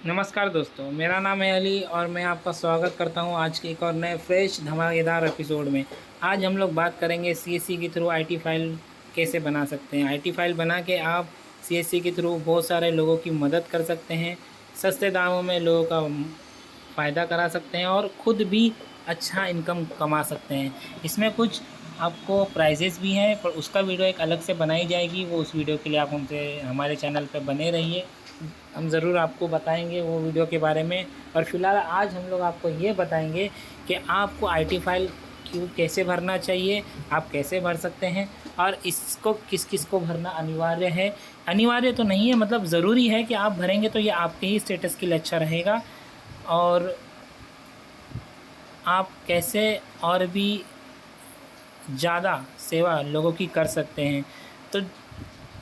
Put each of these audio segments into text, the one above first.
नमस्कार दोस्तों, मेरा नाम है अली और मैं आपका स्वागत करता हूं आज के एक और नए फ्रेश धमाकेदार एपिसोड में। आज हम लोग बात करेंगे सीएससी के थ्रू आईटी फाइल कैसे बना सकते हैं। आईटी फाइल बना के आप सीएससी के थ्रू बहुत सारे लोगों की मदद कर सकते हैं, सस्ते दामों में लोगों का फ़ायदा करा सकते हैं और ख़ुद भी अच्छा इनकम कमा सकते हैं। इसमें कुछ आपको प्राइजेस भी हैं, पर उसका वीडियो एक अलग से बनाई जाएगी। वो उस वीडियो के लिए आप हमसे हमारे चैनल पर बने रहिए, हम ज़रूर आपको बताएंगे वो वीडियो के बारे में। और फिलहाल आज हम लोग आपको ये बताएंगे कि आपको आईटी फाइल क्यों कैसे भरना चाहिए, आप कैसे भर सकते हैं और इसको किस किस को भरना अनिवार्य है। अनिवार्य तो नहीं है, मतलब ज़रूरी है कि आप भरेंगे तो ये आपके ही स्टेटस के लिए अच्छा रहेगा। और आप कैसे और भी ज़्यादा सेवा लोगों की कर सकते हैं। तो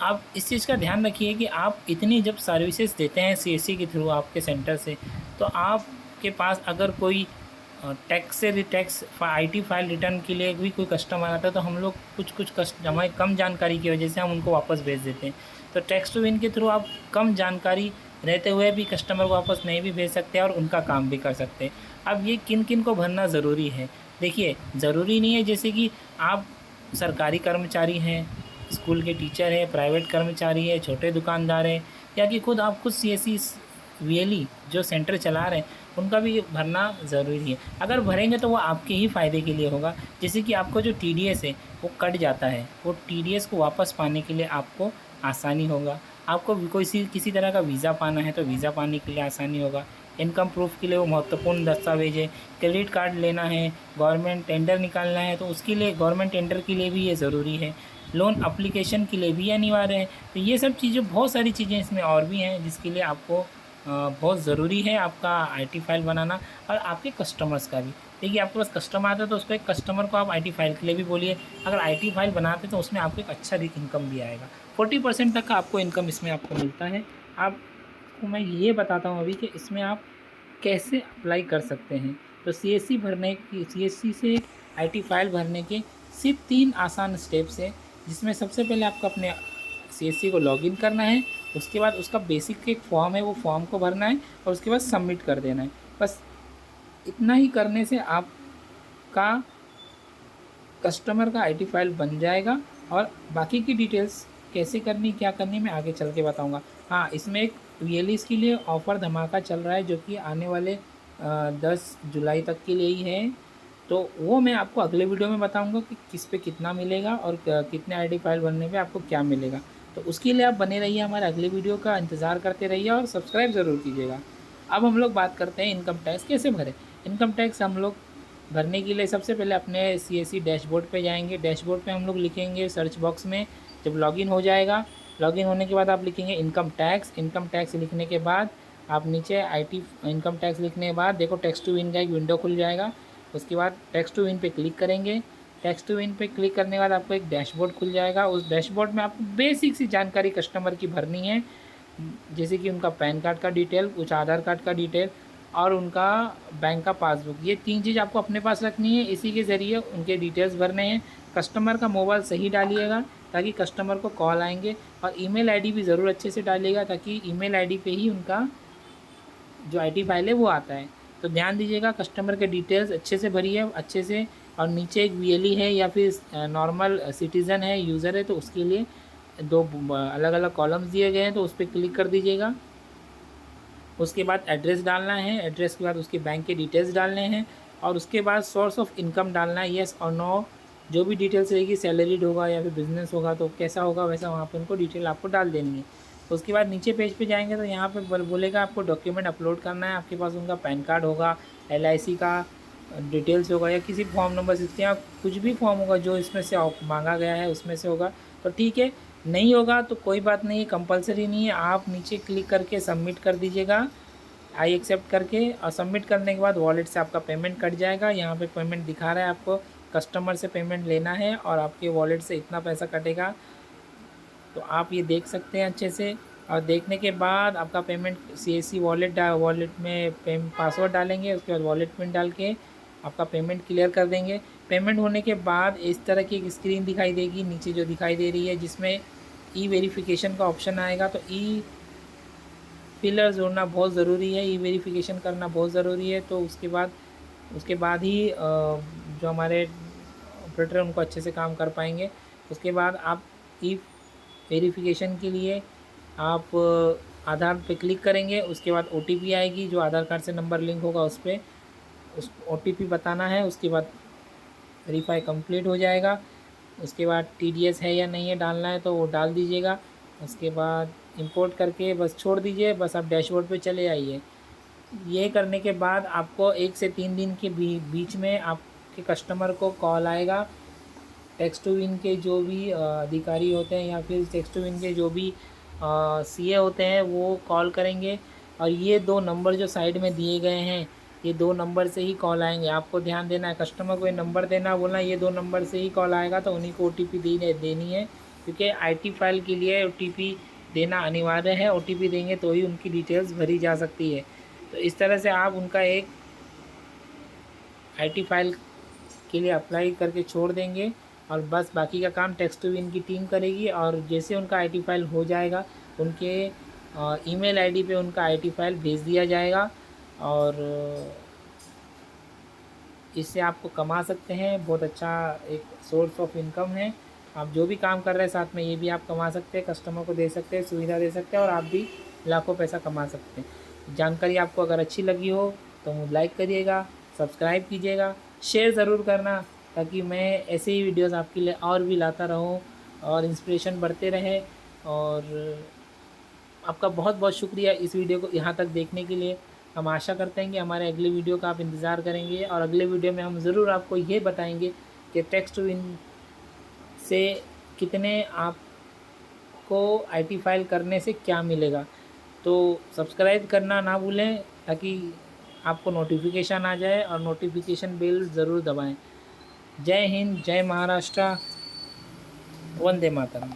आप इस चीज़ का ध्यान रखिए कि आप इतनी जब सर्विसेज देते हैं सीएससी के थ्रू आपके सेंटर से, तो आपके पास अगर कोई टैक्स आईटी फाइल रिटर्न के लिए भी कोई कस्टमर आता है, तो हम लोग कुछ हमारी कम जानकारी की वजह से हम उनको वापस भेज देते हैं। तो टैक्स टू विन के थ्रू आप कम जानकारी रहते हुए भी कस्टमर को वापस नहीं भी भेज सकते और उनका काम भी कर सकते हैं। अब ये किन किन को भरना ज़रूरी है, देखिए ज़रूरी नहीं है जैसे कि आप सरकारी कर्मचारी हैं, स्कूल के टीचर हैं, प्राइवेट कर्मचारी है, छोटे दुकानदार हैं, या कि खुद सीएससी वीएलई जो सेंटर चला रहे हैं, उनका भी भरना ज़रूरी है। अगर भरेंगे तो वो आपके ही फ़ायदे के लिए होगा। जैसे कि आपको जो टीडीएस है वो कट जाता है, वो टीडीएस को वापस पाने के लिए आपको आसानी होगा। आपको किसी तरह का वीज़ा पाना है तो वीज़ा पाने के लिए आसानी होगा। इनकम प्रूफ के लिए वो महत्वपूर्ण दस्तावेज है। क्रेडिट कार्ड लेना है, गवर्नमेंट टेंडर निकालना है तो उसके लिए गवर्नमेंट टेंडर के लिए भी ये ज़रूरी है। लोन अप्लीकेशन के लिए भी अनिवार्य है। तो ये सब चीज़ें, बहुत सारी चीज़ें इसमें और भी हैं जिसके लिए आपको बहुत ज़रूरी है आपका आईटी फाइल बनाना और आपके कस्टमर्स का भी। देखिए आपके पास कस्टमर आता है तो उसको एक कस्टमर को आप आईटी फाइल के लिए भी बोलिए। अगर आईटी फाइल बनाते तो उसमें आपको एक अच्छा इनकम भी आएगा। 40% तक का आपको इनकम इसमें आपको मिलता है। आपको मैं ये बताता हूँ अभी कि इसमें आप कैसे अप्लाई कर सकते हैं। तो सीएससी से आईटी फाइल भरने के सिर्फ 3 आसान स्टेप्स हैं, जिसमें सबसे पहले आपको अपने सीएससी को लॉगिन करना है। उसके बाद उसका बेसिक एक फॉर्म है, वो फॉर्म को भरना है और उसके बाद सबमिट कर देना है। बस इतना ही करने से आपका कस्टमर का आईटी फाइल बन जाएगा। और बाकी की डिटेल्स कैसे करनी, क्या करनी, मैं आगे चल के बताऊंगा। हाँ, इसमें एक वीएलईस के लिए ऑफ़र धमाका चल रहा है जो कि आने वाले 10 जुलाई तक के लिए ही है। तो वो मैं आपको अगले वीडियो में बताऊंगा कि किस पे कितना मिलेगा और कितने आईडी फाइल बनने पे आपको क्या मिलेगा। तो उसके लिए आप बने रहिए, हमारे अगले वीडियो का इंतज़ार करते रहिए और सब्सक्राइब ज़रूर कीजिएगा। अब हम लोग बात करते हैं इनकम टैक्स कैसे भरें। इनकम टैक्स हम लोग भरने के लिए सबसे पहले अपने सीएससी डैशबोर्ड पे जाएंगे। डैशबोर्ड पे हम लोग लिखेंगे सर्च बॉक्स में, जब लॉगिन हो जाएगा, लॉगिन होने के बाद आप लिखेंगे इनकम टैक्स। इनकम टैक्स लिखने के बाद आप नीचे आईटी इनकम टैक्स लिखने के बाद देखो टेक्स्ट टू विन का एक विंडो खुल जाएगा। उसके बाद टेक्स्ट टू विन पे क्लिक करेंगे। टेक्स्ट टू विन पे क्लिक करने के बाद आपको एक डैशबोर्ड खुल जाएगा। उस डैशबोर्ड में आपको बेसिक सी जानकारी कस्टमर की भरनी है, जैसे कि उनका पैन कार्ड का डिटेल, कुछ आधार कार्ड का डिटेल और उनका बैंक का पासबुक। ये 3 चीज़ आपको अपने पास रखनी है, इसी के ज़रिए उनके डिटेल्स भरने हैं। कस्टमर का मोबाइल सही डालिएगा ताकि कस्टमर को कॉल आएंगे, और ईमेल आईडी भी ज़रूर अच्छे से डालिएगा ताकि ईमेल आईडी पे ही उनका जो आईटी फाइल है वो आता है। तो ध्यान दीजिएगा, कस्टमर के डिटेल्स अच्छे से भरिए अच्छे से। और नीचे एक वीएलई है या फिर नॉर्मल सिटीज़न है, यूज़र है, तो उसके लिए 2 अलग अलग कॉलम्स दिए गए हैं, तो उस पर क्लिक कर दीजिएगा। उसके बाद एड्रेस डालना है, एड्रेस के बाद उसके बैंक के डिटेल्स डालने हैं और उसके बाद सोर्स ऑफ इनकम डालना है, येस और नो। जो भी डिटेल्स रहेगी, सैलरीड होगा या फिर बिजनेस होगा तो कैसा होगा वैसा वहाँ पे उनको डिटेल आपको डाल देनी है। उसके बाद नीचे पेज पे जाएंगे तो यहाँ पे बोलेगा आपको डॉक्यूमेंट अपलोड करना है। आपके पास उनका पैन कार्ड होगा, एलआईसी का डिटेल्स होगा या किसी फॉर्म नंबर 60 या कुछ भी फॉर्म होगा जो इसमें से मांगा गया है उसमें से होगा तो ठीक है। नहीं होगा तो कोई बात नहीं है, कंपलसरी नहीं है। आप नीचे क्लिक करके सबमिट कर दीजिएगा, आई एक्सेप्ट करके। और सबमिट करने के बाद वॉलेट से आपका पेमेंट कट जाएगा। यहाँ पे पेमेंट दिखा रहा है, आपको कस्टमर से पेमेंट लेना है और आपके वॉलेट से इतना पैसा कटेगा। तो आप ये देख सकते हैं अच्छे से। और देखने के बाद आपका पेमेंट सीएससी वॉलेट में पासवर्ड डालेंगे, उसके बाद वॉलेट पिन डाल के आपका पेमेंट क्लियर कर देंगे। पेमेंट होने के बाद इस तरह की एक स्क्रीन दिखाई देगी नीचे जो दिखाई दे रही है, जिसमें ई वेरिफिकेशन का ऑप्शन आएगा। तो ई फिलर जोड़ना बहुत ज़रूरी है, ई वेरिफिकेशन करना बहुत ज़रूरी है। तो उसके बाद ही जो हमारे ऑपरेटर उनको अच्छे से काम कर पाएंगे। उसके बाद आप ई वेरिफिकेशन के लिए आप आधार पे क्लिक करेंगे, उसके बाद OTP आएगी जो आधार कार्ड से नंबर लिंक होगा उस पर उस OTP बताना है। उसके बाद वेरीफाई कंप्लीट हो जाएगा। उसके बाद TDS है या नहीं है डालना है तो वो डाल दीजिएगा। उसके बाद इंपोर्ट करके बस छोड़ दीजिए, बस आप डैशबोर्ड पे चले आइए। ये करने के बाद आपको 1 से 3 दिन के बीच में आपके कस्टमर को कॉल आएगा। टेक्स्ट टू विन के जो भी अधिकारी होते हैं या फिर टेक्स्ट टू विन के जो भी CA होते हैं वो कॉल करेंगे। और ये 2 नंबर जो साइड में दिए गए हैं, ये 2 नंबर से ही कॉल आएंगे। आपको ध्यान देना है, कस्टमर को ये नंबर देना, बोलना ये 2 नंबर से ही कॉल आएगा तो उन्हीं को OTP देनी है। क्योंकि IT फाइल के लिए OTP देना अनिवार्य है। OTP देंगे तो ही उनकी डिटेल्स भरी जा सकती है। तो इस तरह से आप उनका एक IT फाइल के लिए अप्लाई करके छोड़ देंगे और बस बाकी का काम टेक्स्ट टू विन की टीम करेगी। और जैसे उनका IT फाइल हो जाएगा, उनके ईमेल ID पे उनका IT फाइल भेज दिया जाएगा। और इससे आपको कमा सकते हैं, बहुत अच्छा एक सोर्स ऑफ इनकम है। आप जो भी काम कर रहे हैं साथ में ये भी आप कमा सकते हैं, कस्टमर को दे सकते हैं, सुविधा दे सकते हैं और आप भी लाखों पैसा कमा सकते हैं। जानकारी आपको अगर अच्छी लगी हो तो लाइक करिएगा, सब्सक्राइब कीजिएगा, शेयर ज़रूर करना ताकि मैं ऐसे ही वीडियोस आपके लिए और भी लाता रहूं और इंस्पिरेशन बढ़ते रहे। और आपका बहुत बहुत शुक्रिया इस वीडियो को यहाँ तक देखने के लिए। हम आशा करते हैं कि हमारे अगले वीडियो का आप इंतज़ार करेंगे और अगले वीडियो में हम ज़रूर आपको ये बताएंगे कि टेक्स्ट टू विन से कितने आपको IT फाइल करने से क्या मिलेगा। तो सब्सक्राइब करना ना भूलें ताकि आपको नोटिफिकेशन आ जाए और नोटिफिकेशन बेल ज़रूर दबाएं। जय हिंद, जय महाराष्ट्र, वंदे मातरम।